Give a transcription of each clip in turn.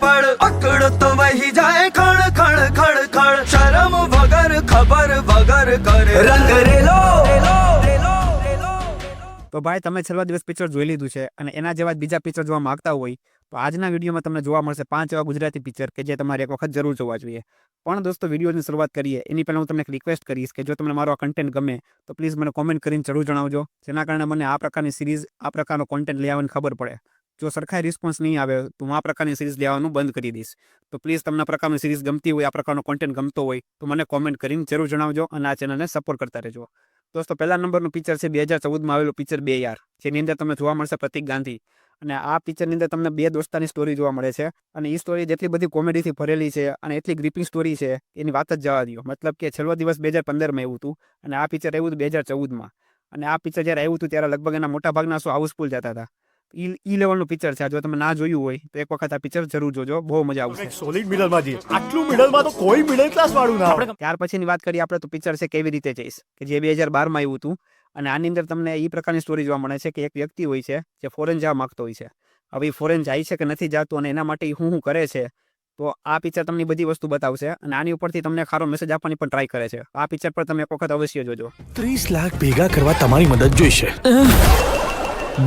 पड़ अकड़ तो वही जाए खड़ खड़ खड़ खड़ शर्म वगर खबर वगर करे रंग रेलो તો ભાઈ તમે છેલ્લા દિવસ પિક્ચર જોઈ લીધું છે અને એના જેવા જ બીજા પિક્ચર જોવા માંગતા હોય તો આજના વિડીયોમાં તમને જોવા મળશે 5 એવા ગુજરાતી પિક્ચર કે જે તમારે એક વખત જરૂર જોવા જોઈએ. પણ દોસ્તો વિડીયોની શરૂઆત કરીએ એની પહેલાં હું તમને એક રિક્વેસ્ટ કરીશ કે જો તમને મારો આ કન્ટેન્ટ ગમે તો પ્લીઝ મને કોમેન્ટ કરીને જરૂર જણાવજો, જેના કારણે મને આ પ્રકારની સિરીઝ આ પ્રકારનો કોન્ટેન્ટ લઈ આવવાની ખબર પડે. જો સરખા રિસ્પોન્સ નહીં આવે તો હું આ પ્રકારની સિરીઝ લેવાનું બંધ કરી દઈશ. તો પ્લીઝ તમને આ પ્રકારની સિરીઝ ગમતી હોય, આ પ્રકારનો કોન્ટેન્ટ ગમતો હોય તો મને કોમેન્ટ કરીને જરૂર જણાવજો અને આ ચેનલને સપોર્ટ કરતા રહેજો. દોસ્તો પહેલા નંબરનું પિક્ચર છે 2014માં આવેલું પિક્ચર 2 યાર, જેની અંદર તમને જોવા મળશે પ્રતિક ગાંધી. અને આ પિક્ચરની અંદર તમને 2 દોસ્તાની સ્ટોરી જોવા મળે છે અને એ સ્ટોરી જેટલી બધી કોમેડીથી ભરેલી છે અને એટલી ગ્રીપિંગ સ્ટોરી છે એની વાત જ જવા દો. મતલબ કે છેલ્લો દિવસ 2015માં આવ્યું હતું અને આ પિક્ચર આવ્યું હતું 2014માં. અને આ પિક્ચર જ્યારે આવ્યું હતું ત્યારે લગભગ એના મોટા ભાગના શો હાઉસફુલ જતા હતા. ઈ લેવલનું પિક્ચર છે. જો તમે ના જોયું હોય તો એક વખત આ પિક્ચર જરૂર જોજો, બહુ મજા આવશે. સોલિડ મિડલમાં જઈએ, આટલું મિડલમાં તો કોઈ મિડલ ક્લાસ વાળું ના હોય. ત્યાર પછીની વાત કરીએ આપણે તો પિક્ચર છે કેવી રીતે જઈશ, કે જે 2012માં આવ્યું હતું. અને આની અંદર તમને એ પ્રકારની સ્ટોરી જોવા મળે છે કે એક વ્યક્તિ હોય છે જે ફોરેન જવા માંગતો હોય છે. હવે એ ફોરેન જાય છે કે નથી જતું અને એના માટે શું કરે છે, તો આ પિક્ચર તમને બધી વસ્તુ બતાવશે અને આની ઉપરથી તમને ખારો મેસેજ આપવાની પણ ટ્રાય કરે છે. આ પિક્ચર પર તમે એક વખત અવશ્ય જોજો. 30 લાખ ભેગા કરવા તમારી મદદ જોઈશે.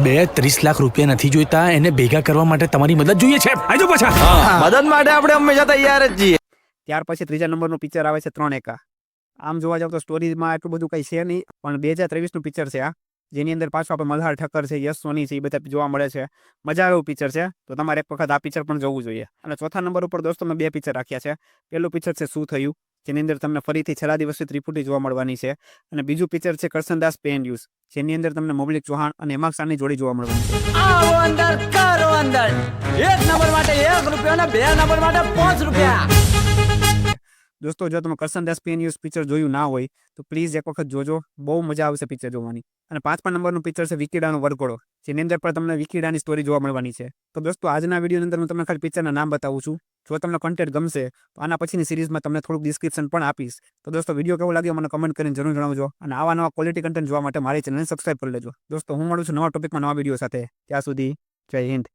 30 લાખ રૂપિયા નથી જોઈતા, એને ભેગા કરવા માટે તમારી મદદ જોઈએ છે. આજો પાછા મદદ માટે આપણે હંમેશા તૈયાર જ છીએ. ત્યાર પછી ત્રીજા નંબરનું પિક્ચર આવે છે 3 એકા. આમ જોવા જાવ તો સ્ટોરીમાં એટલું બધું કંઈ છે નહીં, પણ 2023નું પિક્ચર છે આ, જેની અંદર પાછું આપણે મલ્હાર ઠક્કર છે, યશ સોની છે, એ બધા જોવા મળે છે. મજા આવે એવું પિક્ચર છે, તો તમારે એક વખત આ પિક્ચર પણ જોવું જોઈએ. અને ચોથા નંબર ઉપર દોસ્તો મેં 2 પિક્ચર રાખ્યા છે. પહેલું પિક્ચર છે શું થયું, જેની અંદર તમને ફરીથી છેલ્લા દિવસથી ત્રિપુટી જોવા મળવાની છે. અને બીજું પિક્ચર છે કરસનદાસ પે એન્ડ યુઝ, જેની અંદર તમને મોબલિક ચૌહાણ અને હેમાંગ ખાનની જોડી જોવા મળવાની છે. આવો અંદર કરો અંદર. 1 નંબર માટે 1 રૂપિયા અને 2 નંબર માટે 5 રૂપિયા. દોસ્તો જો તમે Karsandas pay and use picture જોયું ના હોય તો પ્લીઝ એક વખત જોજો, બહુ મજા આવશે પિક્ચર જોવાની. અને 5મા નંબરનું પિક્ચર છે વિકીડાનો વરઘોડો, જેની અંદર પણ તમને વિકીડાની સ્ટોરી જોવા મળવાની છે. તો દોસ્તો આજના વિડીયોની અંદર હું તમને ખાલી પિક્ચરના નામ બતાવું છું. જો તમને કન્ટેન્ટ ગમશે તો આના પછીની સિરીઝમાં તમને થોડુંક ડિસ્ક્રિપ્શન પણ આપીશ. તો દોસ્તો વિડીયો કેવો લાગ્યો મને કમેન્ટ કરીને જરૂર જણાવજો અને આવા નવા ક્વોલિટી કન્ટેન્ટ જોવા માટે મારી ચેનલને સબસ્ક્રાઇબ કરી લેજો. દોસ્તો હું મળું છું નવા ટોપિકમાં નવા વિડીયો સાથે. ત્યાં સુધી જય હિન્દ.